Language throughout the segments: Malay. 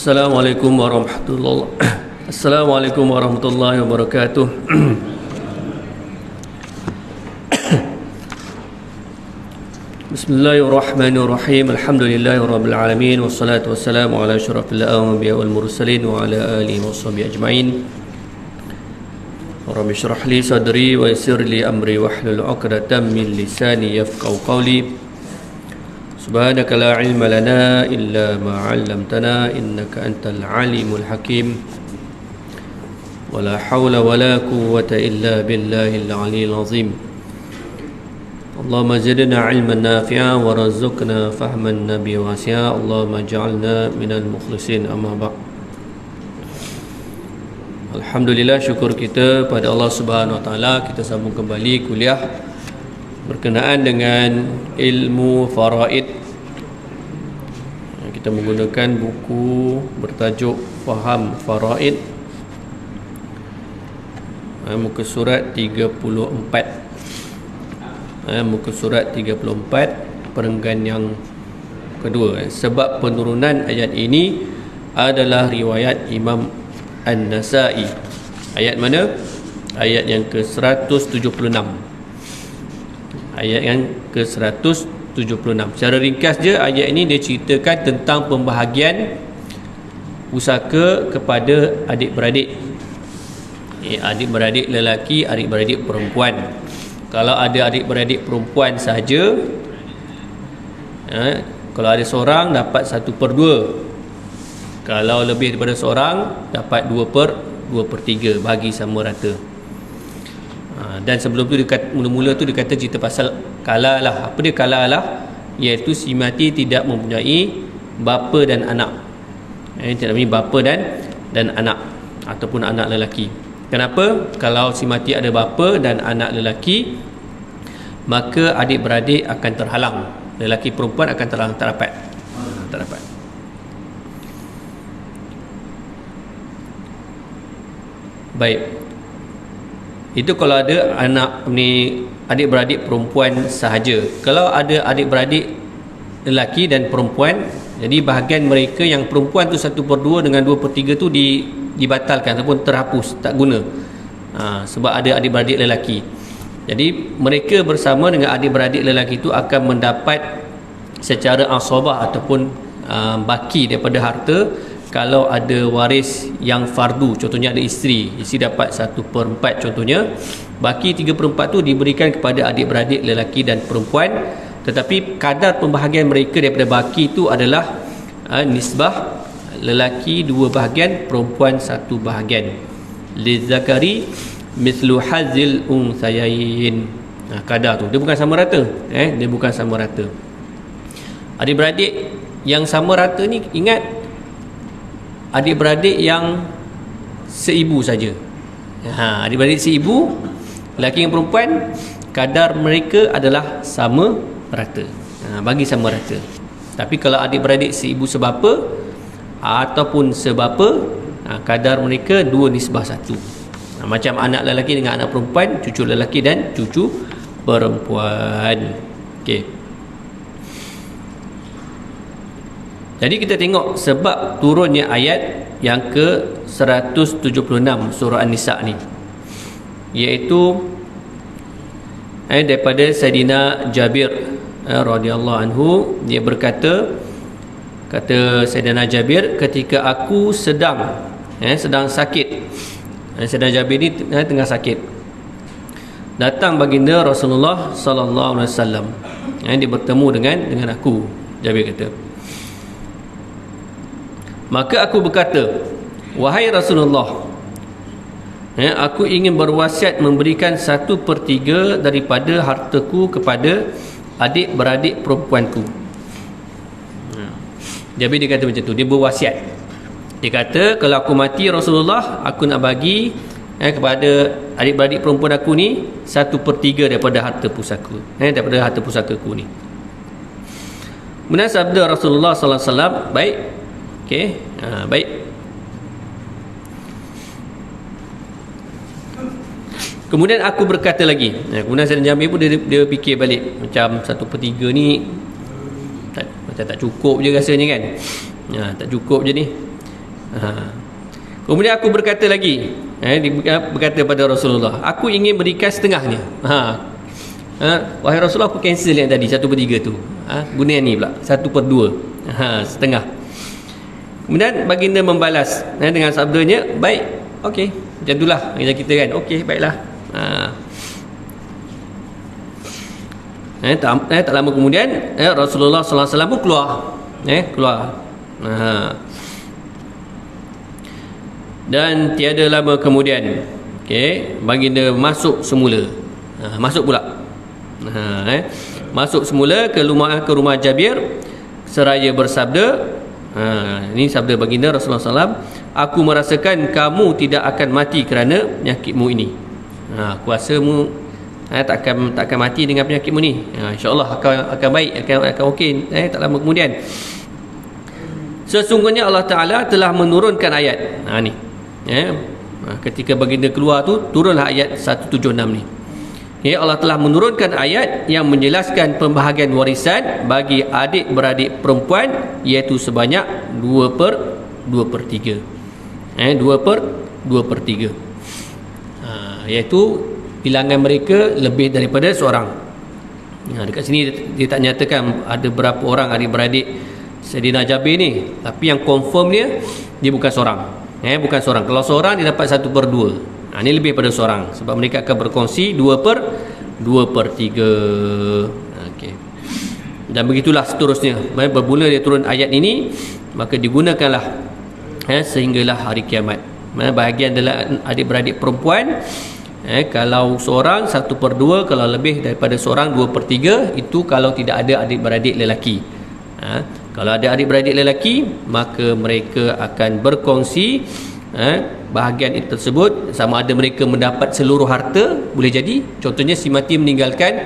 Assalamualaikum warahmatullahi Assalamualaikum warahmatullahi wabarakatuh. Bismillahirrahmanirrahim. Alhamdulillahirabbil alamin wassalatu wassalamu ala asyrafil anbiya'i wal mursalin wa ala alihi washabihi ajmain. Rabbi shrah li sadri wa yassir li amri wahlul 'uqdatam min lisani yafqahu qawli. Subhanaka la ilma lana illa ma 'allamtana innaka antal alimul hakim. Wala haula wala quwwata illa billahil aliyyil azim. Allahumma zidna 'ilman nafi'a warzuqna fahman nabiy wasi'a. Allahumma ij'alna minal mukhlisin, amma ba'd. Alhamdulillah, syukur kita pada Allah Subhanahu wa taala, kita sambung kembali kuliah berkenaan dengan ilmu faraid. Kita menggunakan buku bertajuk Faham Faraid, muka surat 34. Muka surat 34, perenggan yang kedua. Sebab penurunan ayat ini adalah riwayat Imam An-Nasa'i. Ayat mana? Ayat yang ke-176. Ayat yang ke-176. Secara ringkas je, ayat ini dia ceritakan tentang pembahagian pusaka kepada adik-beradik. Adik-beradik lelaki, adik-beradik perempuan. Kalau ada adik-beradik perempuan sahaja, kalau ada seorang dapat 1/2. Kalau lebih daripada seorang dapat 2/3, bagi sama rata. Dan sebelum tu mula-mula tu dia kata cerita pasal kala lah. Apa dia kala lah? Iaitu si mati tidak mempunyai bapa dan anak. Tidak mempunyai bapa dan anak ataupun anak lelaki. Kenapa? Kalau si mati ada bapa dan anak lelaki, maka adik-beradik akan terhalang. Lelaki perempuan akan terhalang, tak dapat. Baik. Itu kalau ada anak ni, adik-beradik perempuan sahaja. Kalau ada adik-beradik lelaki dan perempuan, jadi bahagian mereka yang perempuan tu 1/2 dengan 2/3 tu dibatalkan ataupun terhapus, tak guna. Sebab ada adik-beradik lelaki. Jadi mereka bersama dengan adik-beradik lelaki itu akan mendapat secara asabah ataupun baki daripada harta. Kalau ada waris yang fardu, contohnya ada isteri dapat 1/4 contohnya, baki 3/4 tu diberikan kepada adik-beradik lelaki dan perempuan. Tetapi kadar pembahagian mereka daripada baki itu adalah nisbah, lelaki 2 bahagian, perempuan 1 bahagian. Lizakari mithlu hazil unthayain. Kadar tu dia bukan sama rata, dia bukan sama rata. Adik-beradik yang sama rata ni, ingat, adik-beradik yang seibu saja. Adik-beradik seibu, lelaki dan perempuan, kadar mereka adalah sama rata. Bagi sama rata. Tapi kalau adik-beradik seibu sebapa ataupun sebapa, kadar mereka 2:1. Macam anak lelaki dengan anak perempuan, cucu lelaki dan cucu perempuan. Okey. Jadi kita tengok sebab turunnya ayat yang ke-176 surah An-Nisa ni, iaitu daripada Sayyidina Jabir radhiyallahu anhu. Dia berkata, kata Sayyidina Jabir, ketika aku sedang sakit, Sayyidina Jabir ni tengah sakit, datang baginda Rasulullah sallallahu alaihi wasallam. Dia bertemu dengan aku. Jabir kata, maka aku berkata, wahai Rasulullah, aku ingin berwasiat memberikan 1/3 daripada hartaku kepada adik-beradik perempuanku. Jabir dia kata macam tu, dia berwasiat. Dia kata, kalau aku mati Rasulullah, aku nak bagi kepada adik-beradik perempuan aku ni 1/3 daripada harta pusaka, daripada harta pusakaku ni. Kemudian sabda Rasulullah sallallahu alaihi wasallam, baik. Okey, baik. Kemudian aku berkata lagi. Kemudian Sayyidina Jabir pun dia fikir balik, macam 1/3 ni macam tak cukup je rasanya kan. Tak cukup je ni. Kemudian aku berkata lagi, berkata pada Rasulullah, aku ingin berikan setengahnya. Wahai Rasulullah, aku cancel yang tadi 1/3 tu. Guna yang ni pula 1/2. Setengah. Kemudian baginda membalas dengan sabdanya, baik, okey, macam itulah kita kan. Okey, baiklah. Tak lama kemudian Rasulullah sallallahu alaihi wasallam pun keluar. Dan tiada lama kemudian baginda masuk semula. Masuk pula. Masuk semula ke rumah Jabir seraya bersabda, ini sabda baginda Rasulullah SAW, aku merasakan kamu tidak akan mati kerana penyakitmu ini. Kuasamu tak akan mati dengan penyakitmu ni. InsyaAllah akan baik, akan okey. Tak lama kemudian, sesungguhnya Allah Ta'ala telah menurunkan ayat. Ni ketika baginda keluar tu, turunlah ayat 176 ni. Allah telah menurunkan ayat yang menjelaskan pembahagian warisan bagi adik-beradik perempuan, iaitu sebanyak 2/3. 2/3. Iaitu bilangan mereka lebih daripada seorang. Dekat sini dia tak nyatakan ada berapa orang adik-beradik Sayyidina Jabir ni, tapi yang confirm dia bukan seorang. Bukan seorang. Kalau seorang dia dapat 1/2. Ini lebih pada seorang, sebab mereka akan berkongsi 2/3. Okey. Dan begitulah seterusnya. Bermula dia turun ayat ini, maka digunakanlah sehinggalah hari kiamat. Bahagian adalah adik-beradik perempuan. Kalau seorang 1/2, kalau lebih daripada seorang 2/3. Itu kalau tidak ada adik-beradik lelaki. Kalau ada adik-beradik lelaki, maka mereka akan berkongsi bahagian itu tersebut, sama ada mereka mendapat seluruh harta. Boleh jadi contohnya si mati meninggalkan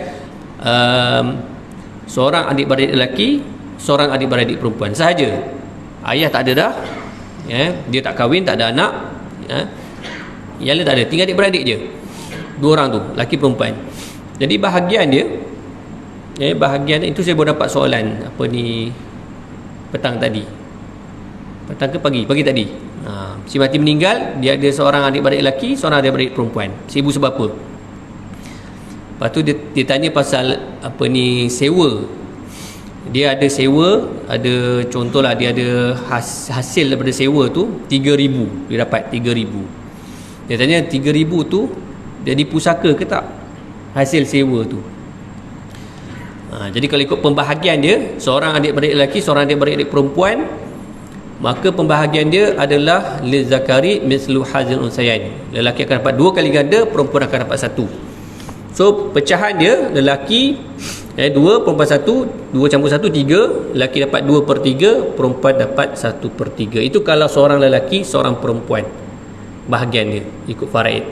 seorang adik-beradik lelaki, seorang adik-beradik perempuan sahaja. Ayah tak ada dah, dia tak kahwin, tak ada anak, yang lain tak ada, tinggal adik-beradik je, 2 orang tu, lelaki perempuan. Jadi bahagian dia, bahagian itu saya baru dapat soalan petang tadi, petang ke pagi tadi. Si mati meninggal, dia ada seorang adik-beradik lelaki, seorang adik-beradik perempuan. Si ibu sebab apa? Lepas tu dia tanya pasal sewa. Dia ada sewa, ada contohlah dia ada hasil daripada sewa tu 3,000, dia dapat 3,000. Dia tanya 3,000 tu jadi pusaka ke tak hasil sewa tu? Jadi kalau ikut pembahagian dia, seorang adik-beradik lelaki, seorang adik-beradik perempuan, maka pembahagian dia adalah lizakari mislu hazil unsayain. Lelaki akan dapat 2 kali ganda, perempuan akan dapat 1. So pecahan dia, lelaki 2, perempuan 1, 2 campur 1, 3. Lelaki dapat 2/3, perempuan dapat 1/3. Itu kalau seorang lelaki, seorang perempuan bahagian dia ikut faraid.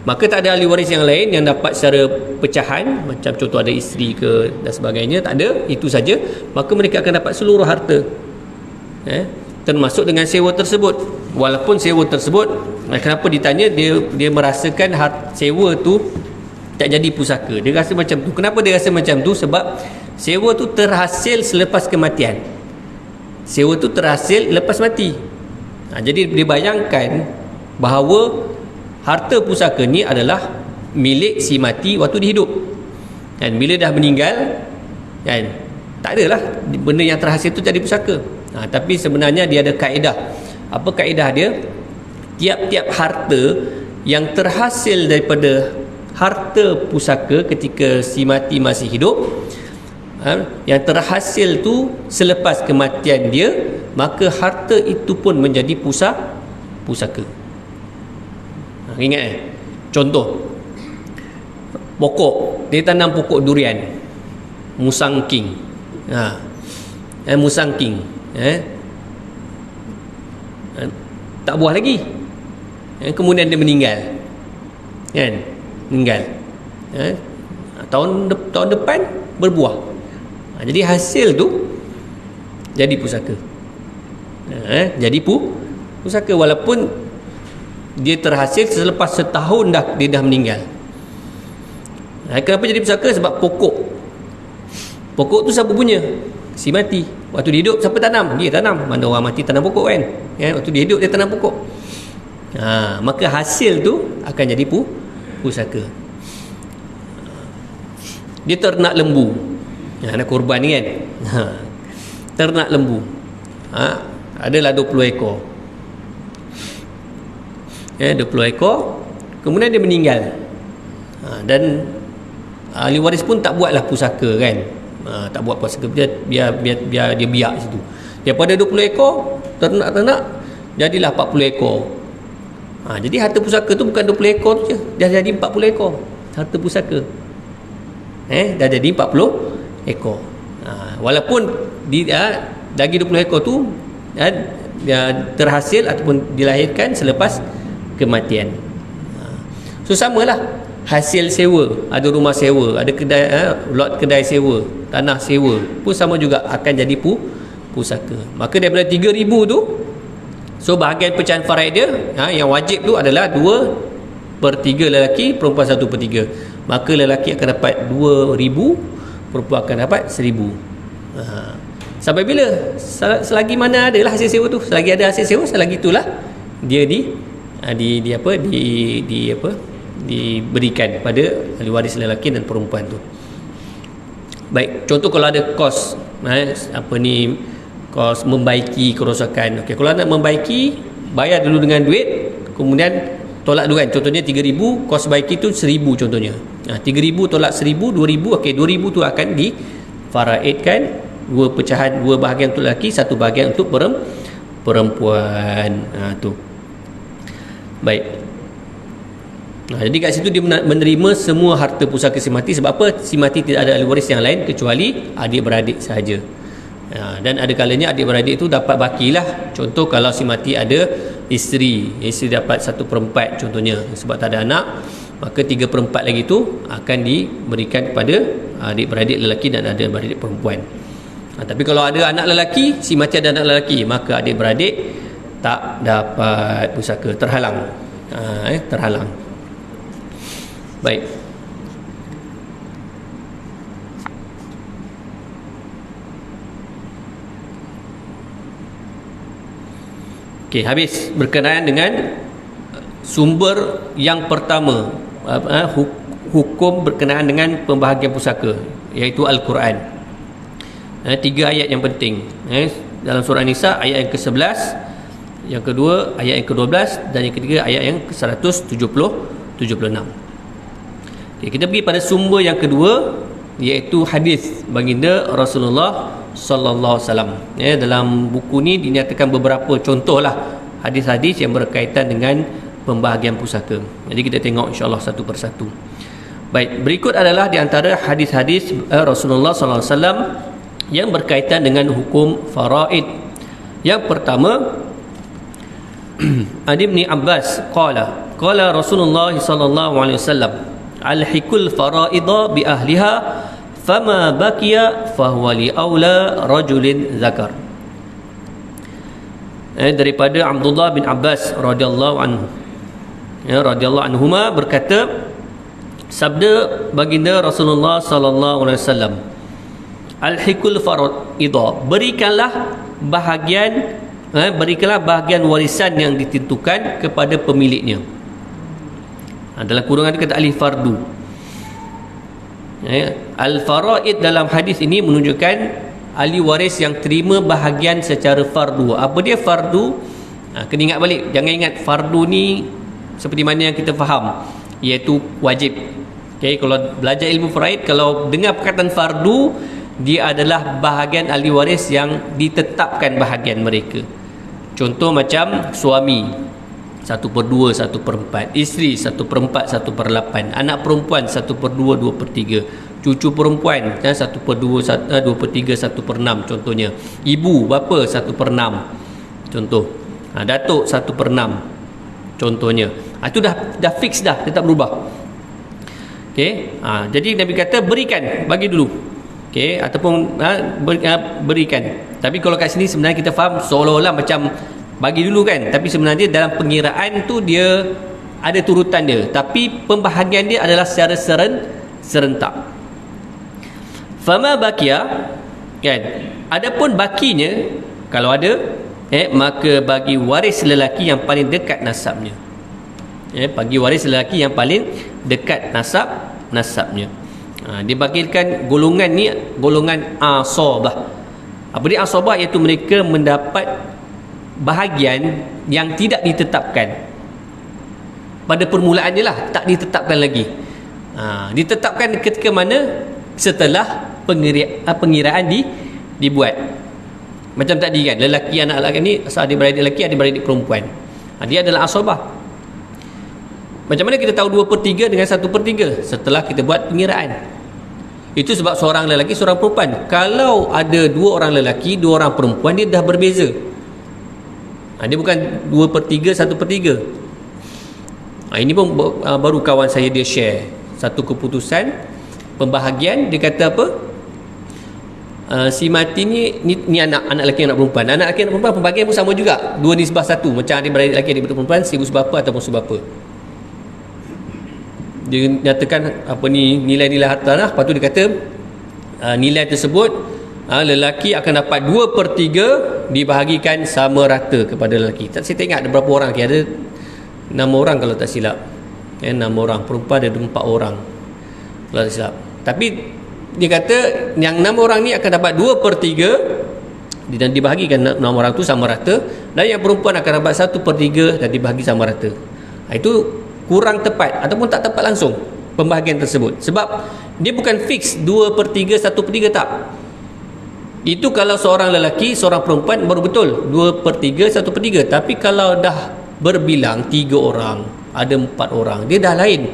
Maka tak ada ahli waris yang lain yang dapat secara pecahan, macam contoh ada isteri ke dan sebagainya, tak ada, itu saja. Maka mereka akan dapat seluruh harta, termasuk dengan sewa tersebut. Walaupun sewa tersebut, kenapa ditanya, dia merasakan sewa tu tak jadi pusaka. Dia rasa macam tu. Kenapa dia rasa macam tu? Sebab sewa tu terhasil selepas kematian. Sewa tu terhasil lepas mati. Jadi dia bayangkan bahawa harta pusaka ni adalah milik si mati waktu dia hidup. Bila dah meninggal, tak adalah benda yang terhasil tu jadi pusaka. Tapi sebenarnya dia ada kaedah. Apa kaedah dia? Tiap-tiap harta yang terhasil daripada harta pusaka ketika si mati masih hidup, yang terhasil tu selepas kematian dia, maka harta itu pun menjadi pusaka. Ingat contoh, pokok, dia tanam pokok durian, musangking. Musangking tak buah lagi, kemudian dia meninggal, tahun depan berbuah. Jadi hasil tu jadi pusaka. Jadi pusaka walaupun dia terhasil selepas setahun dia dah meninggal. Kenapa jadi pusaka? Sebab pokok tu siapa punya? Si mati. Waktu dia hidup siapa tanam? Dia tanam. Mana orang mati tanam pokok kan? Ya, waktu dia hidup dia tanam pokok. Maka hasil tu akan jadi pusaka. Dia ternak lembu. Nak korban ni kan. Ternak lembu. Adalah 20 ekor. 20 ekor. Kemudian dia meninggal. Dan ahli waris pun tak buatlah pusaka kan. Tak buat pusaka, biar dia biak situ. Daripada 20 ekor ternak jadilah 40 ekor. Jadi harta pusaka tu bukan 20 ekor tu je, dah jadi 40 ekor harta pusaka. Dah jadi 40 ekor. Walaupun lagi 20 ekor tu terhasil ataupun dilahirkan selepas kematian. So samalah hasil sewa, ada rumah sewa, ada kedai lot kedai sewa, tanah sewa pun sama juga akan jadi pusaka. Maka daripada 3,000 tu, so bahagian pecahan faraid dia yang wajib tu adalah 2/3 lelaki, perempuan 1/3. Maka lelaki akan dapat 2,000, perempuan akan dapat 1,000. Sampai bila? Selagi mana adalah hasil sewa tu, selagi ada hasil sewa, selagi itulah dia diberikan pada ahli waris lelaki dan perempuan tu. Baik, contoh kalau ada kos kos membaiki kerosakan. Okey, kalau nak membaiki, bayar dulu dengan duit, kemudian tolak dulu kan. Contohnya 3,000, kos baiki tu 1,000 contohnya. 3,000 tolak 1,000, 2,000. Okey, 2,000 tu akan difaraidkan, dua pecahan, dua bahagian untuk lelaki, satu bahagian untuk perempuan. Tu. Baik. Jadi kat situ dia menerima semua harta pusaka si mati. Sebab apa? Si mati tidak ada ahli waris yang lain kecuali adik-beradik sahaja. Dan ada kalanya adik-beradik itu dapat bakilah. Contoh kalau si mati ada isteri dapat 1/4 contohnya, sebab tak ada anak, maka 3/4 lagi tu akan diberikan kepada adik-beradik lelaki dan adik-beradik perempuan. Tapi kalau ada anak lelaki, si mati ada anak lelaki, maka adik-beradik tak dapat pusaka, terhalang. Terhalang. Baik. Okey, habis berkenaan dengan sumber yang pertama, hukum berkenaan dengan pembahagian pusaka, iaitu Al-Quran. 3 ayat yang penting. Dalam surah Nisa ayat yang ke-11, yang kedua ayat yang ke-12 dan yang ketiga ayat yang ke-176. Okay, kita pergi pada sumber yang kedua, iaitu hadis baginda Rasulullah sallallahu alaihi wasallam. Dalam buku ni dinyatakan beberapa contohlah hadis-hadis yang berkaitan dengan pembahagian pusaka. Jadi kita tengok insya-Allah satu persatu. Baik, berikut adalah di antara hadis-hadis Rasulullah sallallahu alaihi wasallam yang berkaitan dengan hukum faraid. Yang pertama, Ibn Abbas qala Rasulullah sallallahu alaihi wasallam, alhiqul faraida bi ahliha fama baqiya fahuwa li aula rajulin zakar. Daripada Abdullah bin Abbas radhiyallahu anhu, radhiyallahu anhuma berkata, sabda baginda Rasulullah sallallahu alaihi wasallam, alhiqul faraida, berikanlah bahagian warisan yang ditentukan kepada pemiliknya. Dalam kurungan kata ahli fardu. Al-faraid dalam hadis ini menunjukkan ahli waris yang terima bahagian secara fardu. Apa dia fardu? Kena ingat balik. Jangan ingat fardu ni seperti mana yang kita faham, iaitu wajib. Okay, kalau belajar ilmu faraid, kalau dengar perkataan fardu, dia adalah bahagian ahli waris yang ditetapkan bahagian mereka. Contoh macam suami 1/2, 1/4, isteri 1/4, 1/8, anak perempuan 1/2, 2/3, cucu perempuan 1/2, 2/3, 1/6 contohnya, ibu bapa 1/6 contoh, datuk 1/6 contohnya. Itu dah fix dah, dia tak berubah. Okey, jadi Nabi kata berikan, bagi dulu. Okey, ataupun berikan. Tapi kalau kat sini sebenarnya kita faham seolah-olah macam bagi dulu kan, tapi sebenarnya dalam pengiraan tu dia ada turutan dia, tapi pembahagian dia adalah secara serentak. Fama baqiya, kan. Adapun bakinya kalau ada, maka bagi waris lelaki yang paling dekat nasabnya, bagi waris lelaki yang paling dekat nasabnya. Dibagikan golongan ni golongan asabah. Apa dia asabah? Iaitu mereka mendapat bahagian yang tidak ditetapkan pada permulaannya lah, tak ditetapkan lagi. Ditetapkan ketika mana? Setelah pengiraan dibuat. Macam tadi kan, lelaki anak lelaki ni adik-beradik lelaki, adik-beradik perempuan, dia adalah asabah. Macam mana kita tahu 2/3 dengan 1/3? Setelah kita buat pengiraan. Itu sebab seorang lelaki, seorang perempuan. Kalau ada 2 orang lelaki, 2 orang perempuan, dia dah berbeza. Dia bukan 2/3, 1/3. Ini pun baru kawan saya dia share satu keputusan pembahagian. Dia kata apa? Si mati ni anak lelaki, anak perempuan. Anak lelaki, anak perempuan, pembahagian pun sama juga, 2:1. Macam adik-beradik lelaki, adik-beradik perempuan, seribu seberapa ataupun seberapa. Dia nyatakan nilai-nilai harta lah. Lepas tu dia kata nilai tersebut lelaki akan dapat 2/3 dibahagikan sama rata kepada lelaki. Saya tak ingat ada berapa orang lelaki. Ada 6 orang kalau tak silap, 6 orang. Perempuan ada 4 orang kalau tak silap. Tapi dia kata yang 6 orang ni akan dapat 2/3 dan dibahagikan 6 orang tu sama rata, dan yang perempuan akan dapat 1/3 dan dibahagi sama rata. Itu kurang tepat ataupun tak tepat langsung pembahagian tersebut, sebab dia bukan fix 2/3, 1/3, tak. Itu kalau seorang lelaki, seorang perempuan baru betul 2/3, 1/3. Tapi kalau dah berbilang 3 orang, ada 4 orang, dia dah lain.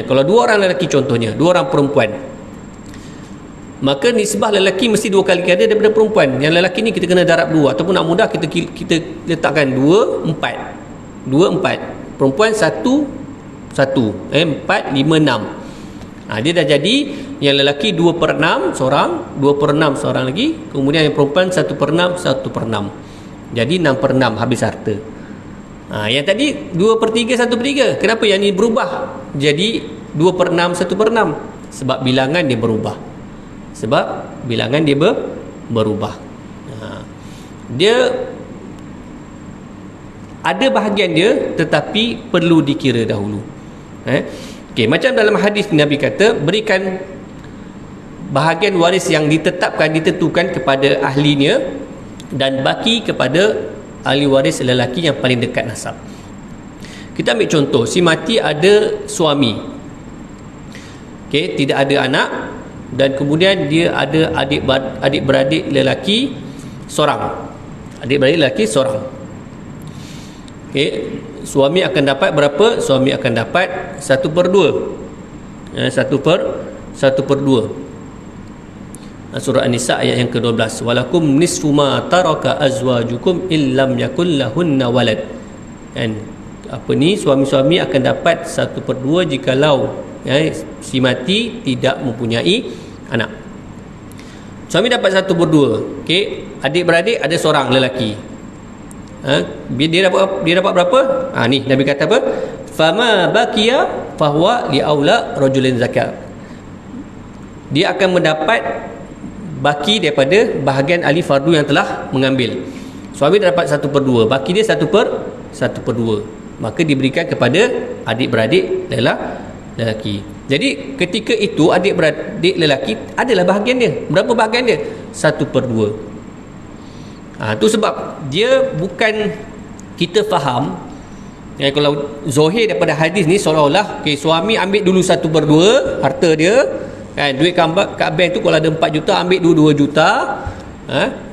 Kalau 2 orang lelaki contohnya, 2 orang perempuan, maka nisbah lelaki mesti 2 kali ganda daripada perempuan. Yang lelaki ni kita kena darab 2, ataupun nak mudah kita letakkan 2, 4. 2, 4. Perempuan 1, 1. 4, 5, 6. Dia dah jadi yang lelaki 2/6 seorang, 2/6 seorang lagi. Kemudian yang perempuan 1/6, 1/6. Jadi 6/6 habis harta. Yang tadi 2/3, 1/3. Kenapa yang ni berubah jadi 2/6, 1/6? Sebab bilangan dia berubah. Berubah. Dia ada bahagian dia, tetapi perlu dikira dahulu. Macam dalam hadis Nabi kata, berikan bahagian waris yang ditentukan kepada ahlinya, dan baki kepada ahli waris lelaki yang paling dekat nasab. Kita ambil contoh, si mati ada suami, tidak ada anak, dan kemudian dia ada adik-beradik lelaki seorang. Suami akan dapat berapa? Suami akan dapat 1/2. 1/2. Surah An-Nisa ayat yang ke-12. Walakum nisfu ma taraka azwajukum illam yakul lahunna walad. Suami-suami akan dapat 1/2 jikalau si mati tidak mempunyai anak. Suami dapat 1/2. Adik-beradik ada seorang lelaki. Dia dapat berapa? Ni Nabi kata apa? Fama baqiya fahuwa li aula rajulin zakat. Dia akan mendapat baki daripada bahagian ahli fardu yang telah mengambil. Suami dah dapat 1/2, baki dia 1/2. Maka diberikan kepada adik-beradik lelaki. Jadi ketika itu adik-beradik lelaki adalah bahagian dia. Berapa bahagian dia? 1/2. Itu sebab dia bukan, kita faham kalau zohir daripada hadis ni seolah-olah suami ambil dulu 1/2 harta dia, duit kat bank tu kalau ada 4 juta, ambil dulu 2 juta,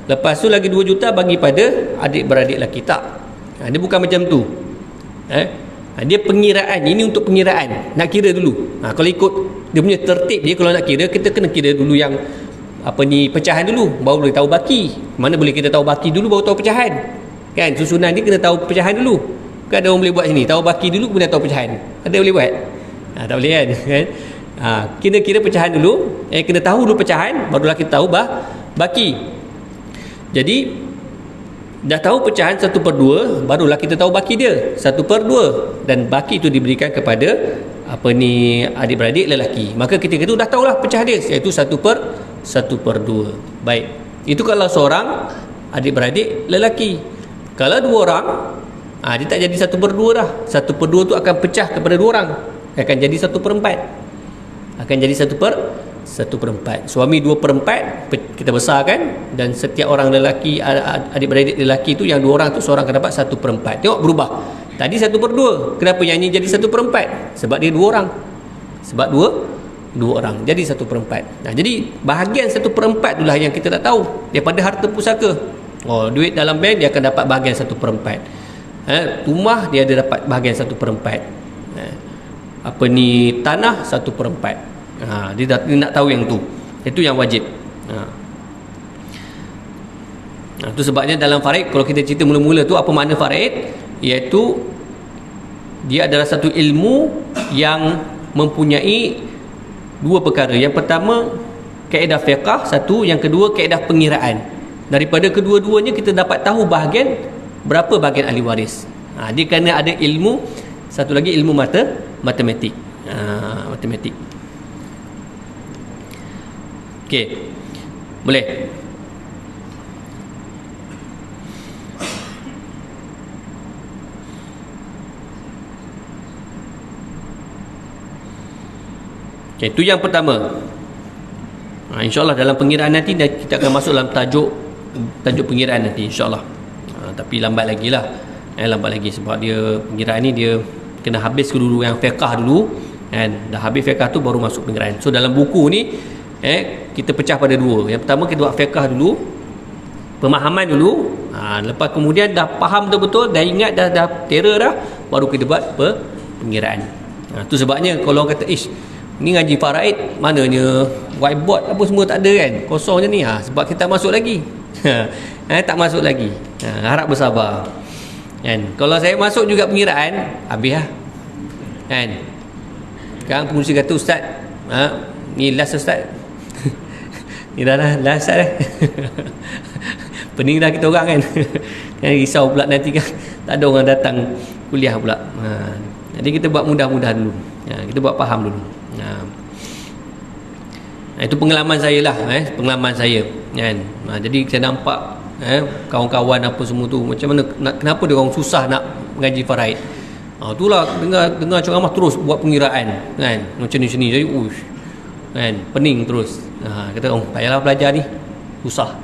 lepas tu lagi 2 juta bagi pada adik-beradik lelaki. Tak, dia bukan macam tu. Dia pengiraan, ini untuk pengiraan, nak kira dulu. Kalau ikut dia punya tertib dia, kalau nak kira, kita kena kira dulu yang pecahan dulu, baru boleh tahu baki. Mana boleh kita tahu baki dulu baru tahu pecahan, kan? Susunan dia kena tahu pecahan dulu. Kan ada orang boleh buat sini, tahu baki dulu kemudian tahu pecahan. Ada boleh buat? Tak boleh kan? Kira pecahan dulu, kena tahu dulu pecahan, barulah kita tahu baki. Jadi dah tahu pecahan 1/2, barulah kita tahu baki dia 1/2, dan baki itu diberikan kepada adik-beradik lelaki. Maka ketika itu dah tahulah pecah dia, iaitu 1/2. 1/2. Baik, itu kalau seorang adik-beradik lelaki. Kalau dua orang, dia tak jadi 1/2 dah. 1/2 tu akan pecah kepada dua orang, akan jadi 1/4. Akan jadi 1/4. Suami 2/4 kita besarkan, dan setiap orang lelaki, adik-beradik lelaki tu, yang dua orang tu, seorang akan dapat 1/4. Tengok berubah. Tadi 1/2. Kenapa yang ini jadi 1/4? Sebab dia dua orang. Sebab dua orang jadi 1/4. Jadi bahagian 1/4 itulah yang kita tak tahu daripada harta pusaka. Duit dalam bank dia akan dapat bahagian 1/4. Rumah dia ada dapat bahagian 1/4. Tanah 1/4. Dia nak tahu yang tu. Itu yang wajib. Itu sebabnya dalam faraid, kalau kita cerita mula-mula tu, apa makna faraid? Iaitu dia adalah satu ilmu yang mempunyai dua perkara. Yang pertama, kaedah fiqh, satu. Yang kedua, kaedah pengiraan. Daripada kedua-duanya kita dapat tahu berapa bahagian ahli waris. Dia kena ada ilmu. Satu lagi ilmu matematik. Matematik. Okey. Boleh. Okay, itu yang pertama. InsyaAllah dalam pengiraan nanti kita akan masuk dalam tajuk pengiraan nanti, insyaAllah. Tapi lambat lagi lah. Lambat lagi sebab dia pengiraan ni dia kena habis dulu yang fiqah dulu, kan? Dah habis fiqah tu baru masuk pengiraan. So dalam buku ni kita pecah pada dua. Yang pertama kita buat fiqah dulu, pemahaman dulu. Lepas kemudian dah faham betul-betul, dah ingat, dah terror dah, baru kita buat pengiraan. Tu sebabnya kalau orang kata ni ngaji faraid, maknanya whiteboard apa semua tak ada kan, kosong je ni. Sebab kita tak masuk lagi. Tak masuk lagi. Harap bersabar, kan? Kalau saya masuk juga pengiraan, habis lah, kan? Sekarang pengurusi kata, ustaz, ni last ustaz. Ni dah last ustaz dah. Pening dah kita orang, kan? Kan risau pula nanti kan tak ada orang datang kuliah pula. Jadi kita buat mudah-mudah dulu. Kita buat faham dulu. Itu pengalaman saya lah, pengalaman saya, kan? Jadi saya nampak kawan-kawan apa semua tu, macam mana, kenapa dia orang susah nak mengaji faraid. Itulah dengar ceramah terus buat pengiraan, kan? Macam ni jadi kan, pening terus. Kata tak payahlah belajar ni, susah.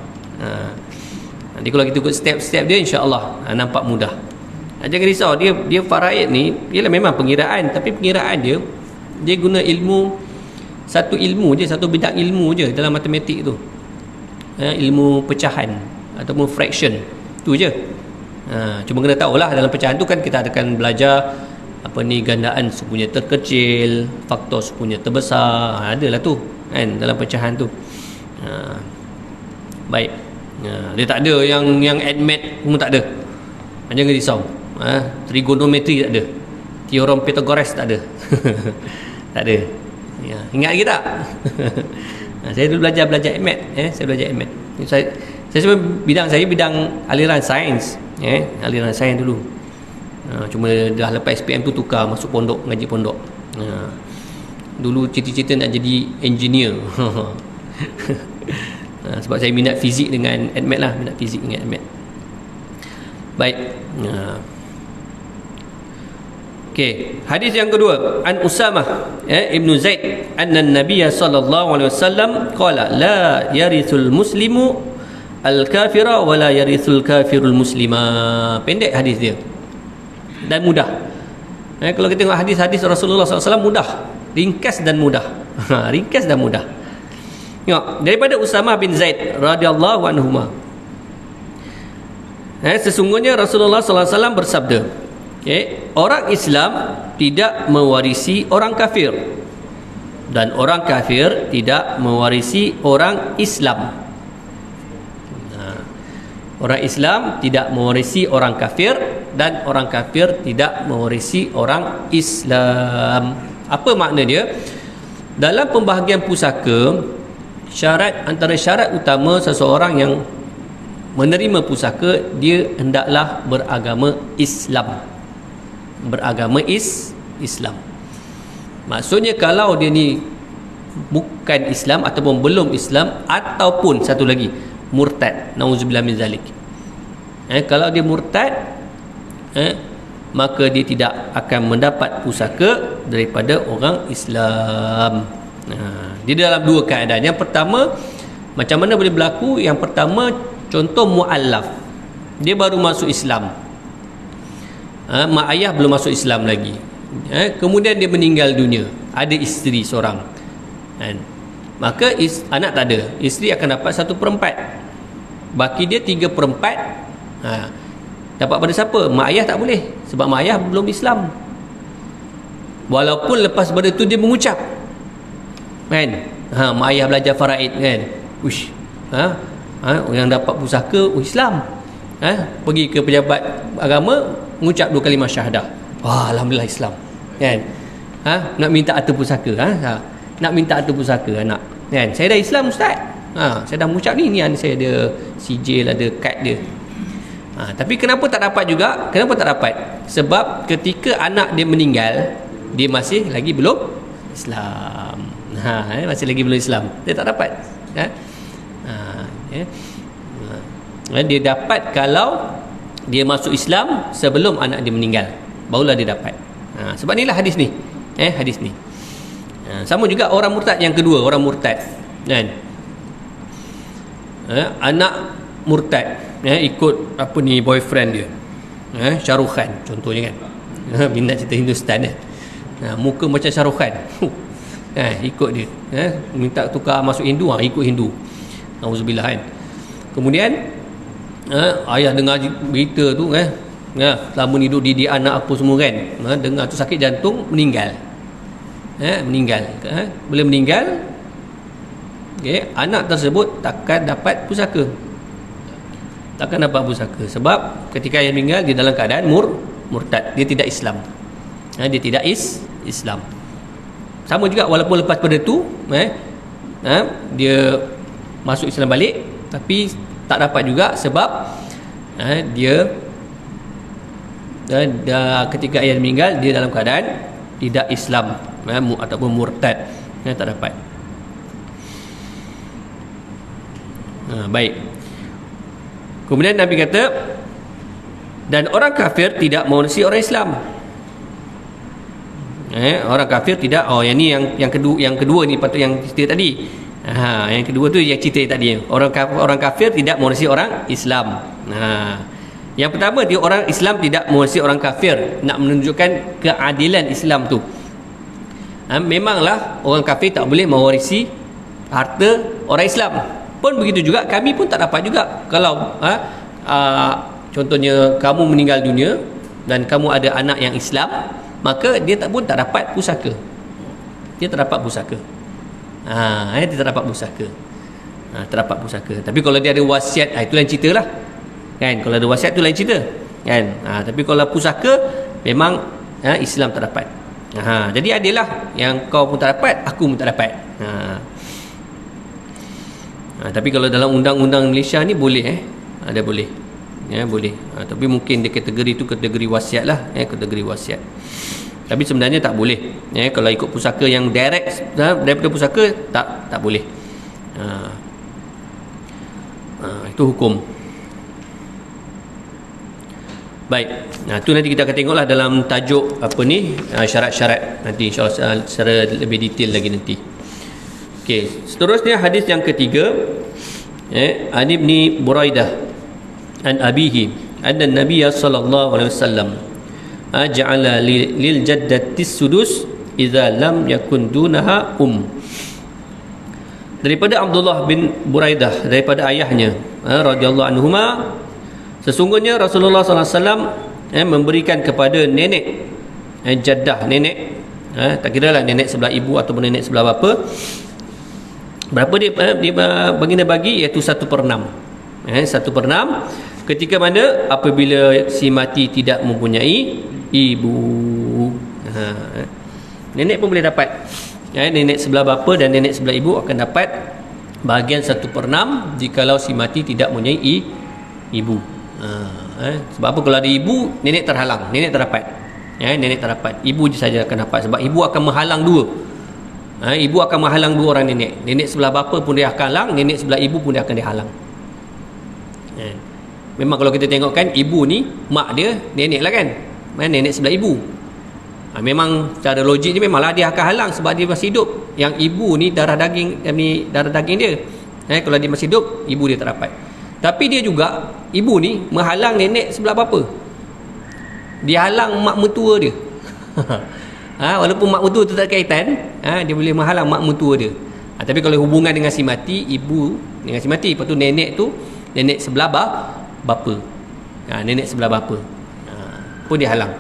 Nanti kalau kita ikut step-step dia, insya-Allah nampak mudah. Jangan risau, dia faraid ni ialah memang pengiraan, tapi pengiraan dia guna ilmu, satu ilmu je, satu bidang ilmu je dalam matematik tu. Ilmu pecahan ataupun fraction tu je. Cuma kena tahulah dalam pecahan tu kan kita akan belajar gandaan sukunya terkecil, faktor sukunya terbesar, adalah tu, kan, dalam pecahan tu. Baik. Dia tak ada yang admat semua, tak ada. Jangan risau. Trigonometri tak ada. Teorem Pythagoras tak ada. Tak ada. Ingat lagi tak? Saya dulu belajar admat. Saya belajar admat. Saya sebenarnya bidang aliran sains. Aliran sains dulu. Cuma dah lepas SPM tu tukar masuk pondok, ngaji pondok. Dulu cita-cita nak jadi engineer. Sebab saya minat fizik dengan admat lah. Minat fizik dengan admat. Baik. Okey, hadis yang kedua, an Usamah Ibnu Zaid anna an-nabiy sallallahu alaihi wasallam qala la yarithul muslimu al-kafira wa la yarithul kafirul muslima. Pendek hadis dia dan mudah. Kalau kita tengok hadis-hadis Rasulullah SAW, mudah, ringkas dan mudah. Ringkas dan mudah. Tengok daripada Usamah bin Zaid radhiyallahu anhuma. Sesungguhnya Rasulullah SAW bersabda, orang Islam tidak mewarisi orang kafir, dan orang kafir tidak mewarisi orang Islam. Orang Islam tidak mewarisi orang kafir, dan orang kafir tidak mewarisi orang Islam. Apa makna dia? Dalam pembahagian pusaka, antara syarat utama seseorang yang menerima pusaka, dia hendaklah beragama Islam. Beragama Islam. Maksudnya kalau dia ni bukan Islam ataupun belum Islam, ataupun satu lagi murtad, nauzubillah min zalik. Kalau dia murtad, maka dia tidak akan mendapat pusaka daripada orang Islam. Dia dalam dua keadaan. Yang pertama, macam mana boleh berlaku? Yang pertama, contoh mu'allaf, dia baru masuk Islam, mak ayah belum masuk Islam lagi, kemudian dia meninggal dunia, ada isteri seorang, maka anak tak ada, isteri akan dapat 1/4, baki dia 3/4. Dapat pada siapa? Mak ayah tak boleh, sebab mak ayah belum Islam, walaupun lepas pada tu dia mengucap, kan, mak ayah belajar faraid, kan, uish, yang dapat pusaka Islam, pergi ke pejabat agama, mengucap 2 kalimah syahadah, alhamdulillah Islam, kan, nak minta harta pusaka, nak minta harta pusaka anak, kan, saya dah Islam ustaz, saya dah mengucap ni saya ada sijil, ada kad dia. Tapi kenapa tak dapat juga? Kenapa tak dapat? Sebab ketika anak dia meninggal, dia masih lagi belum Islam. Masih lagi belum Islam, dia tak dapat. Dia dapat kalau dia masuk Islam sebelum anak dia meninggal, barulah dia dapat. Sebab inilah hadis ni, hadis ni. Sama juga orang murtad yang kedua, orang murtad, kan, anak murtad, ikut apa ni, boyfriend dia, Shah Rukh Khan contohnya, kan, minat cerita Hindustan, muka macam Shah Rukh Khan, ikut dia, minta tukar masuk Hindu, ikut Hindu, auzubillah, kan. Kemudian ayah dengar berita tu, selama ni duduk didik anak apa semua, kan, dengar tu sakit jantung, meninggal, boleh meninggal, anak tersebut takkan dapat pusaka, sebab ketika ayah meninggal dia dalam keadaan murtad, dia tidak Islam, dia tidak Islam. Sama juga walaupun lepas pada tu dia masuk Islam balik, tapi tak dapat juga, sebab dia ketika ayah meninggal dia dalam keadaan tidak Islam, ataupun murtad, tak dapat. Baik. Kemudian Nabi kata, dan orang kafir tidak mewarisi orang Islam. Orang kafir tidak, yang kedua ni patut yang cerita tadi. Yang kedua tu yang cerita tadi, orang kafir tidak mewarisi orang Islam. Yang pertama dia orang Islam tidak mewarisi orang kafir, nak menunjukkan keadilan Islam tu. Memanglah orang kafir tak boleh mewarisi harta orang Islam. Pun begitu juga kami pun tak dapat juga. Kalau contohnya kamu meninggal dunia dan kamu ada anak yang Islam, maka dia pun tak dapat pusaka. Dia tak dapat pusaka. Dia tak dapat pusaka. Terdapat pusaka. Tapi kalau dia ada wasiat, itu lain cerita lah, kan. Kalau ada wasiat tu lain cerita, kan. Tapi kalau pusaka memang Islam tak dapat. Jadi adalah yang kau pun tak dapat, aku pun tak dapat. Tapi kalau dalam undang-undang Malaysia ni boleh, ada boleh, boleh. Tapi mungkin dia kategori tu kategori wasiat lah, kategori wasiat. Tapi sebenarnya tak boleh, kalau ikut pusaka yang direct daripada pusaka, tak boleh. Itu hukum. Baik, tu nanti kita akan tengoklah dalam tajuk apa ni, syarat-syarat nanti insya-Allah secara lebih detail lagi nanti. Okey, seterusnya hadis yang ketiga, an Ibni Buraidah an abihi anna Nabiy sallallahu alaihi wasallam ja'ala lil jaddati sudus idza lam yakun dunaha daripada Abdullah bin Buraidah, daripada ayahnya radhiyallahu anhuma, sesungguhnya Rasulullah sallallahu alaihi wasallam memberikan kepada nenek, jaddah, nenek, tak kira lah nenek sebelah ibu ataupun nenek sebelah bapa, berapa dia baginda bagi, iaitu 1/6. 1/6 ketika mana apabila si mati tidak mempunyai ibu. Nenek pun boleh dapat, nenek sebelah bapa dan nenek sebelah ibu akan dapat bahagian 1/6 jikalau si mati tidak mempunyai ibu. Sebab apa? Kalau ada ibu, nenek terhalang, nenek tak dapat. Nenek tak dapat, ibu je saja akan dapat, sebab ibu akan menghalang dua. Ibu akan menghalang dua orang nenek. Nenek sebelah bapa pun dia akan halang, nenek sebelah ibu pun dia akan dihalang. Memang kalau kita tengok kan, ibu ni mak dia nenek lah kan, nenek sebelah ibu. Memang secara logiknya memanglah dia akan halang sebab dia masih hidup. Yang ibu ni darah daging dia. Kalau dia masih hidup, ibu dia tak dapat. Tapi dia juga, ibu ni menghalang nenek sebelah bapa. Dia halang mak mertua dia. Walaupun mak mertua tu tak kaitan, dia boleh menghalang mak mertua dia. Tapi kalau hubungan dengan si mati, ibu dengan si mati, lepas tu nenek tu, nenek sebelah bapa. Nenek sebelah bapa pun dia halang.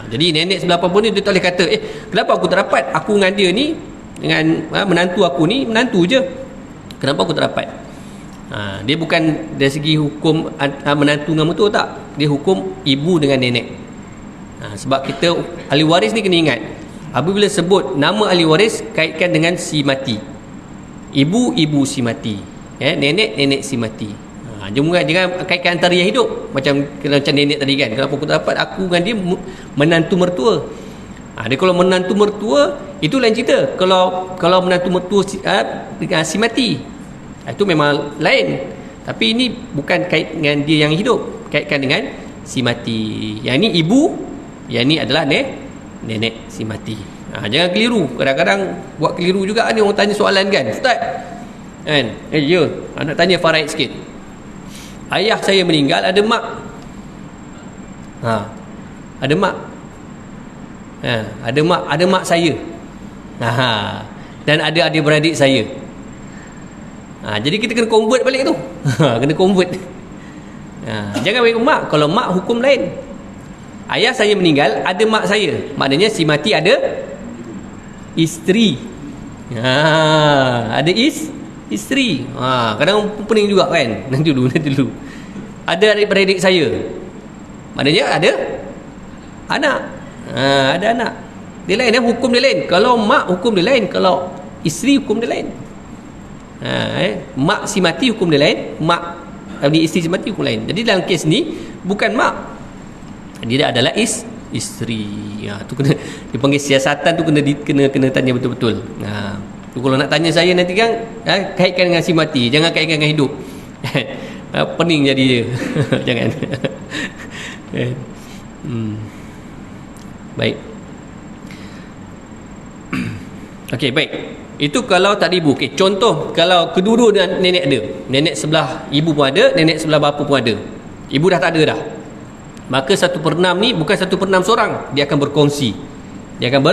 Jadi nenek sebelah bapa ni dia tak boleh kata, kenapa aku tak dapat? Aku dengan dia ni, dengan menantu aku ni, menantu je. Kenapa aku tak dapat? Dia bukan dari segi hukum menantu dengan mertua, tak. Dia hukum ibu dengan nenek. Sebab kita ahli waris ni kena ingat, apabila sebut nama ahli waris, kaitkan dengan si mati. Ibu si mati, nenek si mati. Jangan kaitkan antara yang hidup. Macam nenek tadi kan, kenapa aku tak dapat? Aku dengan dia menantu mertua. Dia kalau menantu mertua, itu lain cerita. Kalau menantu mertua si mati, itu memang lain. Tapi ini bukan kait dengan dia yang hidup, kaitkan dengan si mati. Yang ini ibu, yang ini adalah nenek si mati. Jangan keliru. Kadang-kadang buat keliru juga ni, orang tanya soalan kan, Ustaz kan, nak tanya faraid sikit. Ayah saya meninggal, ada mak. Ada mak. Ada mak saya. Dan ada adik-beradik saya. Jadi kita kena convert balik tu. Kena convert. Jangan bagi mak. Kalau mak hukum lain. Ayah saya meninggal, ada mak saya. Maknanya si mati ada isteri. Ada isteri. Kadang pening juga kan. Nanti dulu. Ada adik-beradik saya. Maknanya ada anak. Ada anak. Dia lain, hukum dia lain. Kalau mak hukum dia lain, kalau isteri hukum dia lain. Mak si mati hukum dia lain, isteri si mati hukum lain. Jadi dalam kes ni bukan mak, dia adalah isteri. Tu kena dipanggil siasatan tu, kena tanya betul-betul. Tu kalau nak tanya saya nanti kan, kaitkan dengan si mati, jangan kaitkan dengan hidup. Pening jadi dia. Jangan. Baik. Okey, baik. Itu kalau tak ada ibu. Okey, contoh kalau kedua-dua nenek ada. Nenek sebelah ibu pun ada, nenek sebelah bapa pun ada. Ibu dah tak ada dah. Maka 1/6 ni bukan 1/6 seorang, dia akan berkongsi. Dia akan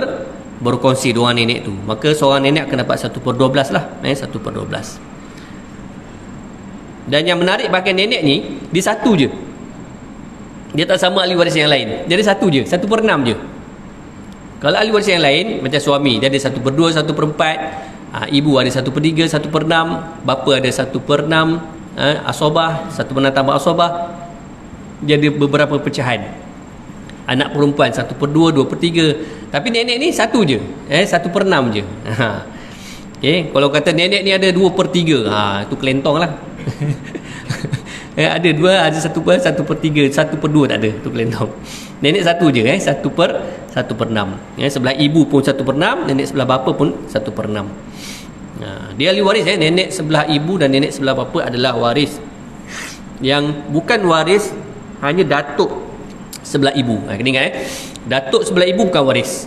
berkongsi dua orang nenek tu. Maka seorang nenek akan dapat 1/12 lah, 1/12. Dan yang menarik bahagian nenek ni, dia satu je. Dia tak sama ahli waris yang lain. Dia ada satu je, 1/6 je. Kalau ahli waris yang lain, macam suami, dia ada 1/2, 1/4. Ibu ada 1/3, 1/6. Bapa ada 1/6. Asobah, 1/6 tambah asobah. Dia ada beberapa pecahan. Anak perempuan 1/2, 2/3. Tapi nenek ni satu je, 1/6 je. Okay. Kalau kata nenek ni ada 2/3, itu kelentong lah. Ada dua, ada 1/3, 1/2 tak ada, tu kelentong. Nenek satu je, 1/6. Sebelah ibu pun 1/6, nenek sebelah bapa pun 1/6. Dia ahli waris, nenek sebelah ibu dan nenek sebelah bapa adalah waris. Yang bukan waris hanya datuk sebelah ibu. Kena ingat, datuk sebelah ibu bukan waris.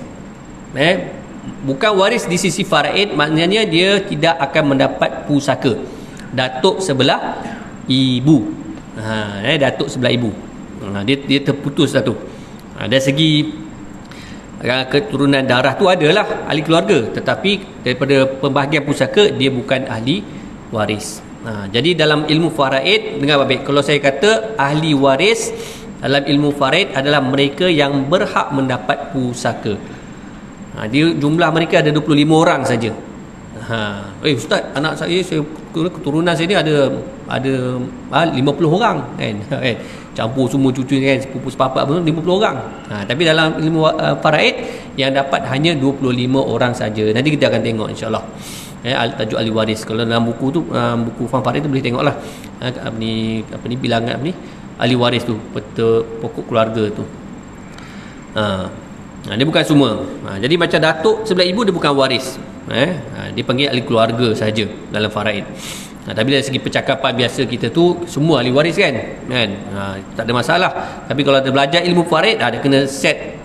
Bukan waris di sisi faraid, maknanya dia tidak akan mendapat pusaka. Datuk sebelah ibu, datuk sebelah ibu, dia terputus dah tu. Dari segi keturunan darah tu adalah ahli keluarga, tetapi daripada pembahagian pusaka dia bukan ahli waris. Jadi dalam ilmu faraid, dengar baik, kalau saya kata ahli waris dalam ilmu faraid adalah mereka yang berhak mendapat pusaka. Dia jumlah mereka ada 25 orang saja. Ustaz, anak saya keturunan saya ni ada 50 orang kan. Campur semua cucu kan, sepupu sepapak pun 50 orang. Tapi dalam ilmu faraid yang dapat hanya 25 orang saja. Nanti kita akan tengok insya-Allah. Tajuk ahli waris. Kalau dalam buku tu, buku Faham Faraid tu boleh tengoklah. Apa ni bilangan ahli waris tu, peta pokok keluarga tu. Dia bukan semua. Jadi macam datuk sebelah ibu dia bukan waris. Dia panggil ahli keluarga saja dalam faraid. Tapi dari segi percakapan biasa kita tu semua ahli waris kan, tak ada masalah. Tapi kalau kita belajar ilmu faraid, dia kena set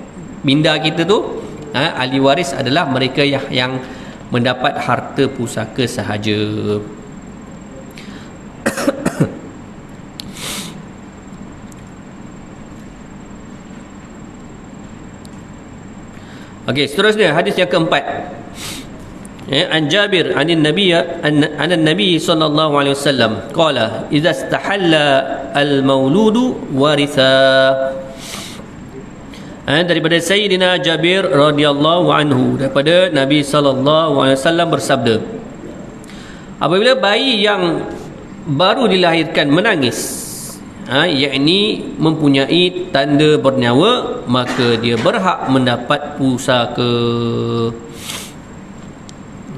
minda kita tu, ahli waris adalah mereka yang mendapat harta pusaka sahaja. Okey, seterusnya hadis yang keempat. An Jabir anin Nabi sallallahu alaihi wasallam qala idza istahalla al mauludu waritha. Daripada Sayyidina Jabir radhiyallahu anhu, daripada Nabi sallallahu alaihi wasallam bersabda, apabila bayi yang baru dilahirkan menangis, yakni mempunyai tanda bernyawa, maka dia berhak mendapat pusaka.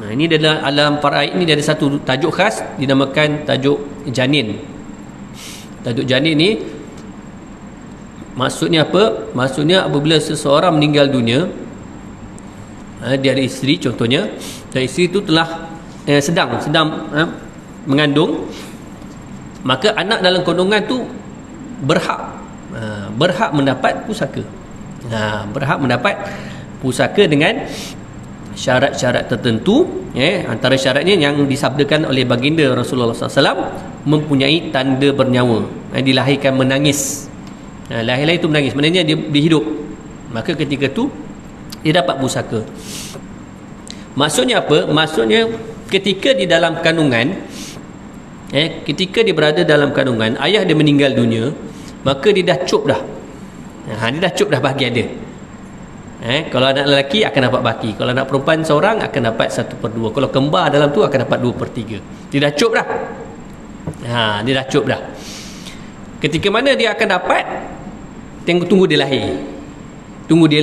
Ini dalam faraid ni dia ada satu tajuk khas dinamakan tajuk janin. Tajuk janin ni maksudnya apa? Maksudnya apabila seseorang meninggal dunia, dia ada isteri contohnya, dan isteri itu telah sedang mengandung, maka anak dalam kandungan tu berhak mendapat pusaka. Berhak mendapat pusaka dengan syarat-syarat tertentu. Antara syaratnya yang disabdakan oleh baginda Rasulullah SAW, mempunyai tanda bernyawa, dilahirkan menangis. Lahir-lahir itu menangis, maknanya dia hidup, maka ketika tu dia dapat pusaka. Maksudnya apa? Maksudnya ketika di dalam kandungan, ketika dia berada dalam kandungan, ayah dia meninggal dunia, maka dia dah cup dah. Dia dah cup dah bahagian dia. Kalau anak lelaki akan dapat baki, kalau anak perempuan seorang akan dapat 1/2, kalau kembar dalam tu akan dapat 2/3. Dia dah cup dah. Dia dah cup dah. Ketika mana dia akan dapat? Tunggu dia lahir. Tunggu dia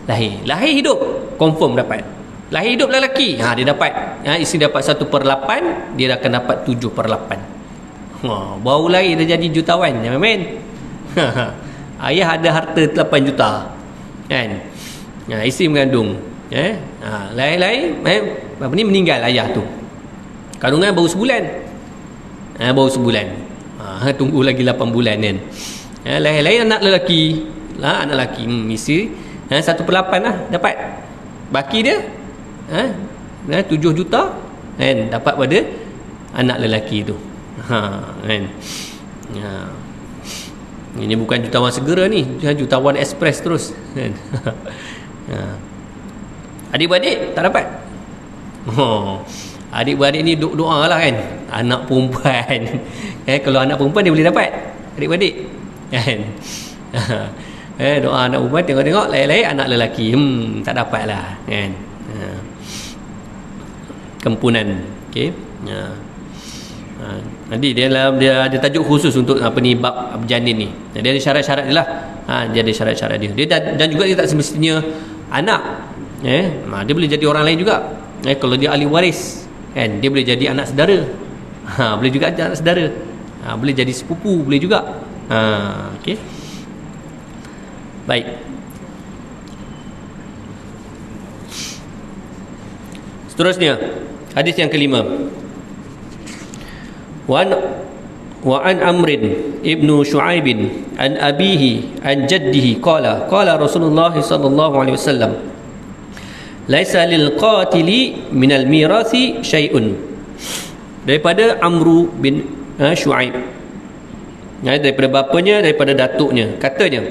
lahir. Lahir hidup, confirm dapat. Lahir hidup lelaki, dia dapat. Isteri dapat 1/8, dia akan dapat 7/8. Baru lahir dah jadi jutawan, jangan main. Ayah ada harta 8 juta kan. Isteri mengandung, lahir-lahir, apa ni, meninggal ayah tu. Kandungan baru sebulan. Baru sebulan. Tunggu lagi 8 bulan kan. Lahir-lahir anak lelaki. Anak lelaki, isteri 1/8 lah dapat. Baki dia 7 juta kan, dapat pada anak lelaki tu. Kan. Ini bukan jutawan segera ni, jutawan ekspres terus kan. Adik-beradik tak dapat. Adik-beradik ni doa lah kan, anak perempuan. Kalau anak perempuan dia boleh dapat adik-beradik kan. Doa anak perempuan, tengok-tengok lain-lain anak lelaki, tak dapat lah kan. Kempunan. Okey. Nanti dia ada tajuk khusus untuk apa ni, bab janin ni. Dia ada syarat-syarat dia lah. Dia ada syarat-syarat dia. Dan juga dia tak semestinya anak. Dia boleh jadi orang lain juga. Kalau dia ahli waris kan, dia boleh jadi anak saudara. Boleh juga anak saudara. Boleh jadi sepupu, boleh juga. Okey. Baik. Seterusnya, hadis yang kelima. Wa an Amrin ibnu Shu'aib an abihi an jaddihi qala Rasulullah sallallahu alaihi wasallam, laisa lil qatili minal mirathi syai'un. Daripada Amru bin Shu'aib, daripada bapanya, daripada datuknya, katanya,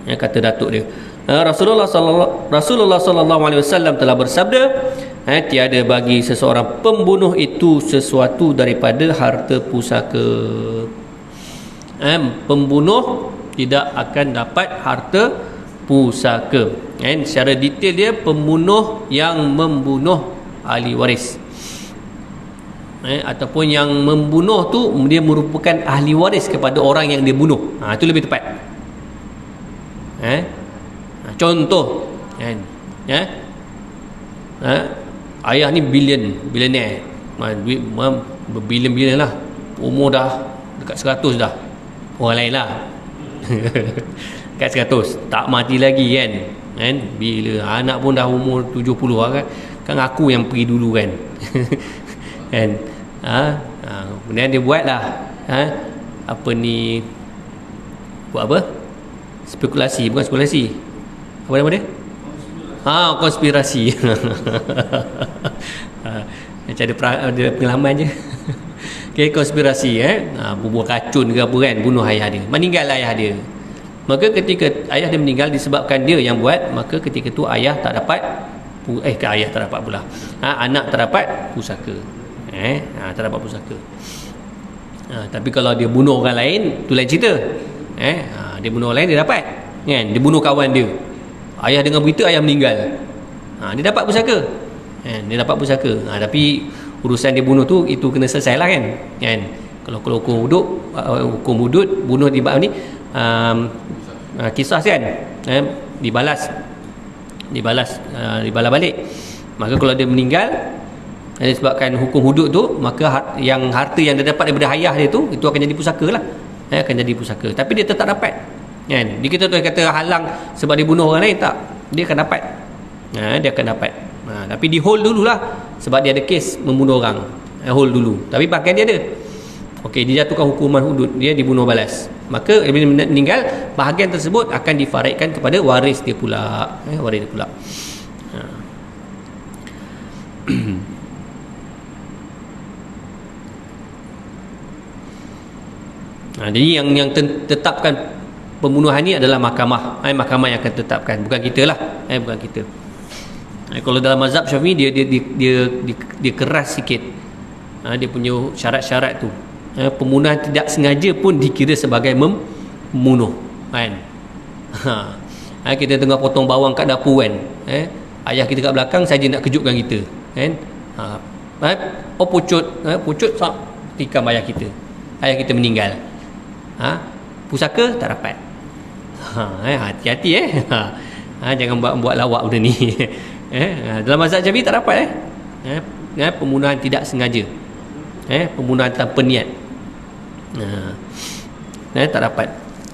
kata datuk dia, Rasulullah sallallahu alaihi wasallam telah bersabda, tiada bagi seseorang pembunuh itu sesuatu daripada harta pusaka. Pembunuh tidak akan dapat harta pusaka. Secara detail dia, pembunuh yang membunuh ahli waris, ataupun yang membunuh tu dia merupakan ahli waris kepada orang yang dia bunuh. Itu lebih tepat. Contoh kan, ayah ni bilioner, duit berbilion-bilion lah, umur dah dekat 100 dah. Orang lain lah dekat 100, tak mati lagi kan. Bila anak pun dah umur 70 lah kan, Kan aku yang pergi dulu kan. Kan? Kemudian dia buatlah apa ni, buat apa? Spekulasi, bukan spekulasi. Apa nama dia? Konspirasi. Macam ada pengalaman je. Okay, konspirasi bubuh racun ke apa kan, bunuh ayah dia, meninggal ayah dia. Maka ketika ayah dia meninggal disebabkan dia yang buat, maka ketika tu ayah tak dapat ayah tak dapat pula. Anak tak dapat pusaka. Tak dapat pusaka. Tapi kalau dia bunuh orang lain, tu lain cerita. Dia bunuh orang lain, dia dapat. Kan? Dia bunuh kawan dia. Ayah dengar berita ayah meninggal. Dia dapat pusaka. Dia dapat pusaka. Tapi urusan dia bunuh tu, itu kena selesai lah kan. Kalau hukum hudud, bunuh di bab ni kisah kan, dibalas balik. Maka kalau dia meninggal disebabkan hukum hudud tu, maka yang harta yang dia dapat daripada ayah dia tu, itu akan jadi pusaka lah. Akan jadi pusaka. Tapi dia tetap dapat kan. Dia kita tu kata halang sebab dia bunuh orang lain, tak, dia akan dapat. Dia akan dapat. Tapi di hold dululah, sebab dia ada kes membunuh orang. Hold dulu. Tapi bahagian dia ada. Okey, dia jatuhkan hukuman hudud, dia dibunuh balas. Maka bila meninggal, bahagian tersebut akan difaridkan kepada waris dia pula. Waris dia pula. Jadi yang tetapkan pembunuhan ni adalah mahkamah. Mahkamah yang akan tetapkan, bukan kita lah. Bukan kita. Kalau dalam mazhab Syafi'i dia keras sikit. Dia punya syarat-syarat tu. Pembunuhan tidak sengaja pun dikira sebagai membunuh kan. Kita tengah potong bawang kat dapur kan, ayah kita kat belakang saja nak kejutkan kita kan. Pucut tikam ayah kita meninggal. Pusaka tak dapat. Hati-hati jangan buat lawak benda ni. Dalam mazhab Syafi'i tak dapat pembunuhan tidak sengaja, pembunuhan tanpa niat. Tak dapat.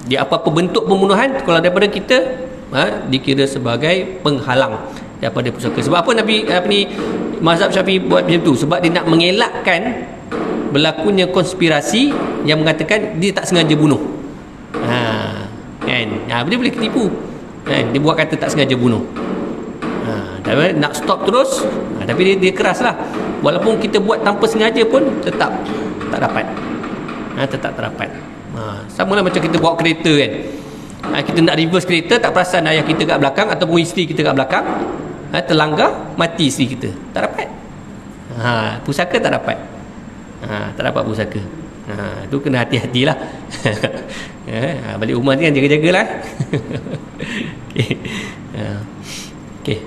Di apa-apa bentuk pembunuhan, kalau daripada kita dikira sebagai penghalang daripada pusaka. Sebab apa mazhab Syafi'i buat macam tu? Sebab dia nak mengelakkan berlakunya konspirasi yang mengatakan dia tak sengaja bunuh. Kan? Dia boleh ketipu. Dia buat kata tak sengaja bunuh. Tapi nak stop terus, tapi dia keras lah. Walaupun kita buat tanpa sengaja pun tetap tak dapat. Tetap tak dapat. Sama lah macam kita bawa kereta kan. Kita nak reverse kereta, tak perasan ayah kita kat belakang ataupun isteri kita kat belakang, terlanggar, mati isteri kita, tak dapat. Pusaka tak dapat. Tak dapat pusaka. Tu kena hati-hatilah. Balik rumah ni kan jaga-jagalah. Okey. Okey.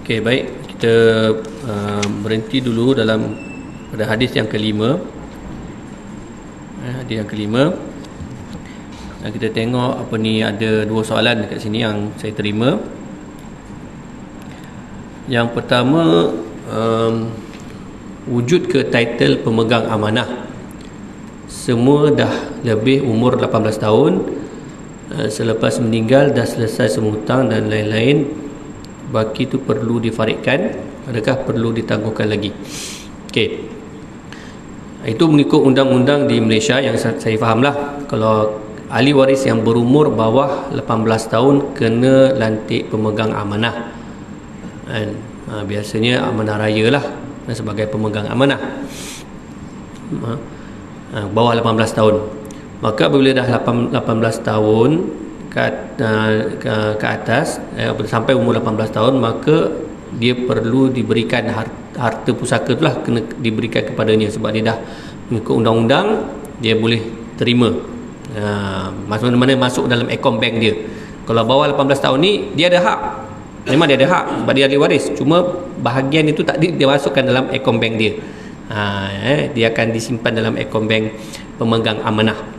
Okey, baik, kita berhenti dulu dalam pada hadis yang kelima. Hadis yang kelima. Dan kita tengok apa ni, ada dua soalan dekat sini yang saya terima. Yang pertama, wujud ke title pemegang amanah. Semua dah lebih umur 18 tahun, selepas meninggal dah selesai semua hutang dan lain-lain, baki itu perlu difarikkan, adakah perlu ditangguhkan lagi? Okey, itu mengikut undang-undang di Malaysia yang saya fahamlah. Kalau ahli waris yang berumur bawah 18 tahun kena lantik pemegang amanah, dan biasanya amanah raya lah sebagai pemegang amanah, bawah 18 tahun. Maka apabila dah 18 tahun ke atas, sampai umur 18 tahun, maka dia perlu diberikan harta pusaka itulah, kena diberikan kepadanya, sebab dia dah mengikut undang-undang, dia boleh terima. Mana masuk dalam akaun bank dia. Kalau bawah 18 tahun ni, dia ada hak, memang dia ada hak sebab dia ahli waris, cuma bahagian itu tak dia masukkan dalam akaun bank dia. Dia akan disimpan dalam akaun bank pemegang amanah.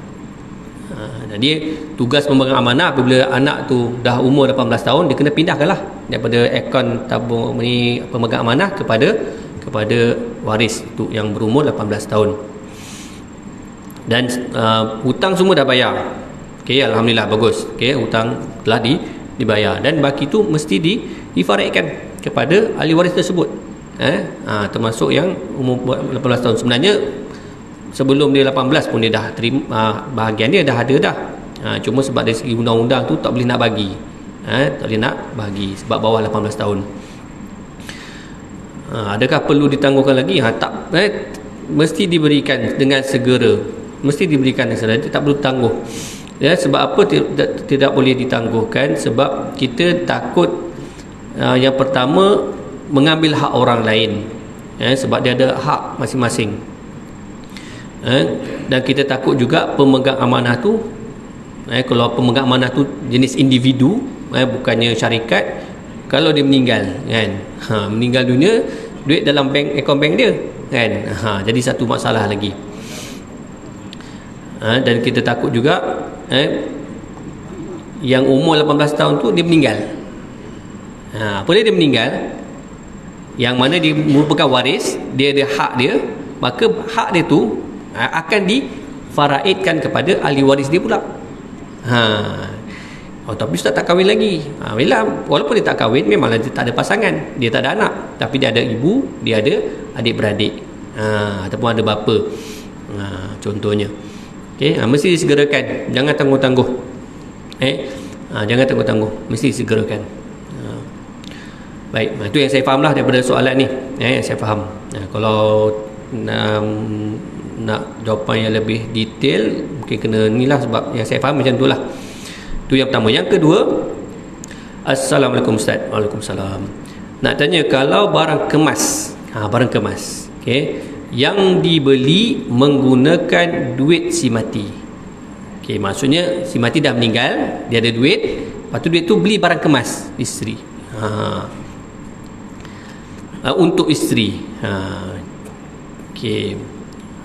Jadi tugas pemegang amanah apabila anak tu dah umur 18 tahun, dia kena pindahkanlah daripada akaun tabung ni pemegang amanah kepada waris tu yang berumur 18 tahun. Dan hutang semua dah bayar. Okey, alhamdulillah, bagus. Okey, hutang telah dibayar, dan baki tu mesti difarikkan kepada ahli waris tersebut. Termasuk yang umur 18 tahun. Sebenarnya sebelum dia 18 pun dia dah terima, bahagian dia dah ada dah. Cuma sebab dari segi undang-undang tu tak boleh nak bagi. Tak boleh nak bagi sebab bawah 18 tahun. Adakah perlu ditangguhkan lagi? Tak, mesti diberikan dengan segera. Mesti diberikan dengan segera, tak perlu tangguh. Sebab apa tidak boleh ditangguhkan? Sebab kita takut, yang pertama, mengambil hak orang lain, sebab dia ada hak masing-masing. Dan kita takut juga pemegang amanah tu, kalau pemegang amanah tu jenis individu, bukannya syarikat, kalau dia meninggal kan, meninggal dunia, duit dalam akaun bank dia kan, jadi satu masalah lagi. Dan kita takut juga yang umur 18 tahun tu dia meninggal. Apabila dia meninggal, yang mana dia merupakan waris, dia ada hak dia, maka hak dia tu akan difaraidkan kepada ahli waris dia pula. Tapi Ustaz tak kahwin lagi. Walaupun dia tak kahwin, memanglah dia tak ada pasangan, dia tak ada anak, tapi dia ada ibu, dia ada adik-beradik, ataupun ada bapa, contohnya. Okey, mesti disegerakan, jangan tangguh-tangguh. Jangan tangguh-tangguh, mesti disegerakan. Baik, itu yang saya faham lah daripada soalan ni, yang saya faham. Kalau nak jawapan yang lebih detail, mungkin kena ni lah, sebab yang saya faham macam tu lah. Itu yang pertama. Yang kedua, Assalamualaikum Ustaz. Waalaikumsalam. Nak tanya, kalau barang kemas, barang kemas, yang dibeli menggunakan duit si mati. Maksudnya si mati dah meninggal, dia ada duit, lepas tu duit tu beli barang kemas isteri, untuk isteri.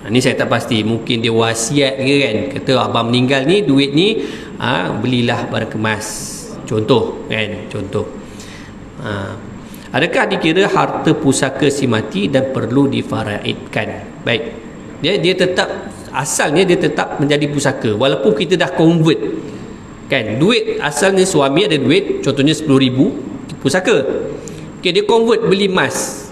Ni saya tak pasti, mungkin dia wasiat ke kan, kata abang meninggal ni, duit ni belilah barang kemas, contoh kan, contoh. Adakah dikira harta pusaka si mati dan perlu difaraidkan? Baik, dia tetap, asalnya dia tetap menjadi pusaka walaupun kita dah convert kan. Duit asalnya suami ada duit, contohnya 10,000 pusaka. Dia convert beli emas,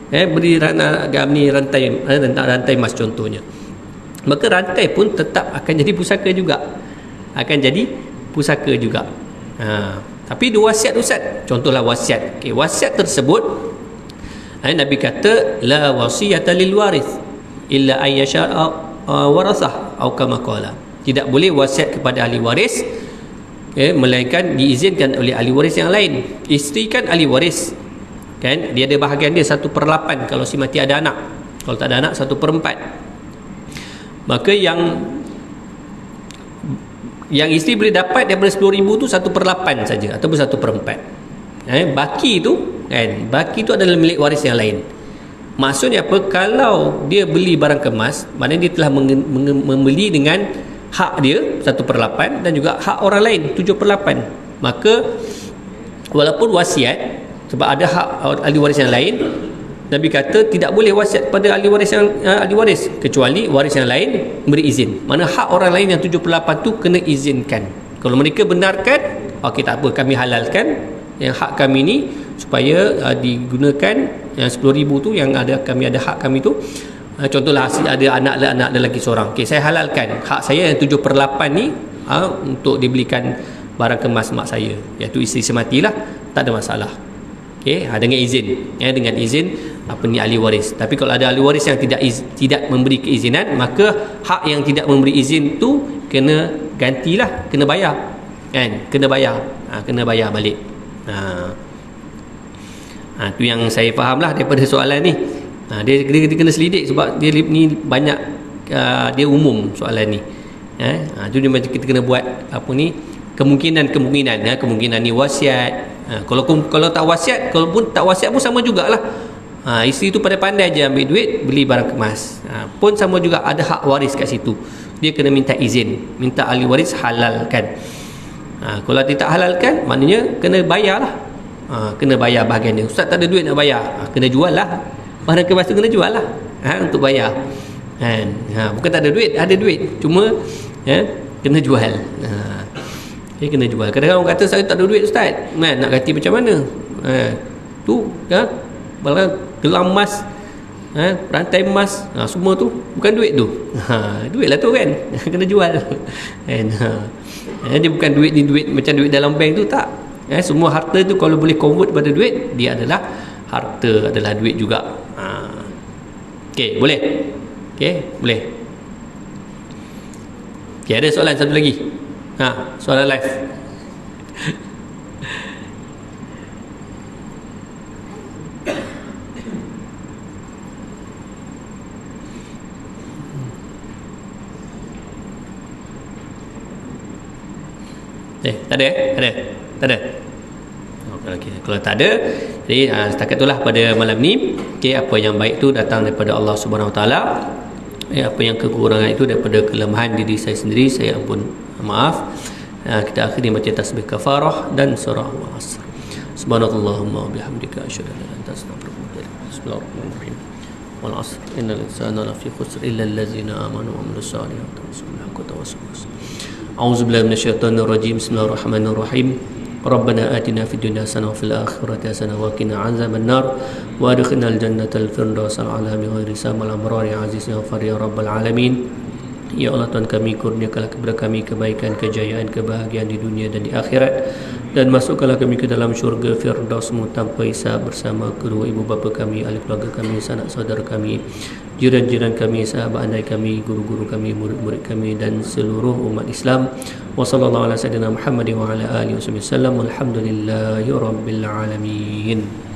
beli rantai emas contohnya, maka rantai pun tetap akan jadi pusaka juga, tapi dia wasiat Ustaz, contohlah wasiat. Wasiat tersebut, Nabi kata la wasiyata lil waris illa ayyasha warasah atau kama qala, tidak boleh wasiat kepada ahli waris, melainkan diizinkan oleh ahli waris yang lain. Isteri kan ahli waris kan, dia ada bahagian dia 1/8 kalau si mati ada anak, kalau tak ada anak 1/4. Maka yang isteri boleh dapat daripada 10,000 tu 1/8 saja ataupun 1/4. Baki tu kan. Baki itu adalah milik waris yang lain. Maksudnya apa? Kalau dia beli barang kemas, maknanya dia telah membeli dengan hak dia 1/8 dan juga hak orang lain 7/8. Maka walaupun wasiat, sebab ada hak ahli waris yang lain, Nabi kata tidak boleh wasiat pada ahli waris yang ahli waris kecuali waris yang lain beri izin. Mana hak orang lain yang 7/8 tu kena izinkan. Kalau mereka benarkan, okey tak apa, kami halalkan yang hak kami ni supaya digunakan yang 10,000 tu yang ada, kami ada hak kami tu. Contohlah ada anak lelaki seorang, okey saya halalkan hak saya yang 7/8 ni untuk dibelikan barang kemas mak saya, iaitu isteri sematilah, tak ada masalah. Okey, dengan izin, dengan izin ahli waris. Tapi kalau ada ahli waris yang tidak memberi keizinan, maka hak yang tidak memberi izin tu kena gantilah, kena bayar, kan, kena bayar balik. Tu yang saya fahamlah daripada soalan ni. Dia kena selidik sebab dia ni banyak, dia umum soalan ni. Tu dia macam kita kena buat kemungkinan ni wasiat. Kalau tak wasiat, kalau pun tak wasiat pun sama jugalah. Isteri tu pandai-pandai je ambil duit beli barang kemas, pun sama juga, ada hak waris kat situ. Dia kena minta izin, minta ahli waris halalkan. Kalau dia tak halalkan, maknanya kena bayar lah. Kena bayar bahagian dia. Ustaz tak ada duit nak bayar, kena jual lah barang kemas tu, kena jual lah untuk bayar, kan. Bukan tak ada duit, ada duit, cuma kena jual. Kena jual. Kadang-kadang orang kata saya tak ada duit Ustaz, nak ganti macam mana? Tu barang gelang emas, rantai emas, semua tu bukan duit tu. Duit lah tu, kan. Kena jual, kan. Dia bukan duit ni duit macam duit dalam bank tu, tak. Semua harta tu kalau boleh convert pada duit, dia adalah harta, adalah duit juga. Okey, boleh. Boleh. Okey, ada soalan satu lagi. Soalan live. Tak ada? Tak ada. Kalau tak ada, jadi setakat itulah pada malam ni. Apa yang baik tu datang daripada Allah Subhanahu Wa Taala. Apa yang kekurangan itu daripada kelemahan diri saya sendiri, saya ampun maaf. Kita akhiri baca tasbih kafarah dan surah Al-Asr. Subhanallahumma wa bihamdika asyhadu an la ilaha illa anta astaghfiruka wa atubu ilaik. Bismillahirrahmanirrahim. Wal 'asr innal insana lafi khusr illa allazina amanu wa 'amilus solihati wa tawasaw bil haqqi. A'udzubillahi minasyaitonir rajim. Bismillahirrahmanirrahim. ربنا آتنا في الدنيا حسنة وفي الآخرة حسنة وقنا عذاب النار وأدخلنا الجنة الفردوس الأعلى بغير حساب الأبرار يا عزيز يا غفار يا رب العالمين. Ya Allah, Tuhan kami, kurniakanlah kepada kami kebaikan, kejayaan, kebahagiaan di dunia dan di akhirat, dan masukkanlah kami ke dalam syurga Firdaus-Mu tanpa hisab bersama kedua ibu bapa kami, ahli keluarga kami, sanak saudara kami, jiran-jiran kami, sahabat andai kami, guru-guru kami, murid-murid kami, dan seluruh umat Islam. Wa sallallahu ala sayyidina Muhammadin wa ala alihi wasallam. Alhamdulillahi rabbil alamin.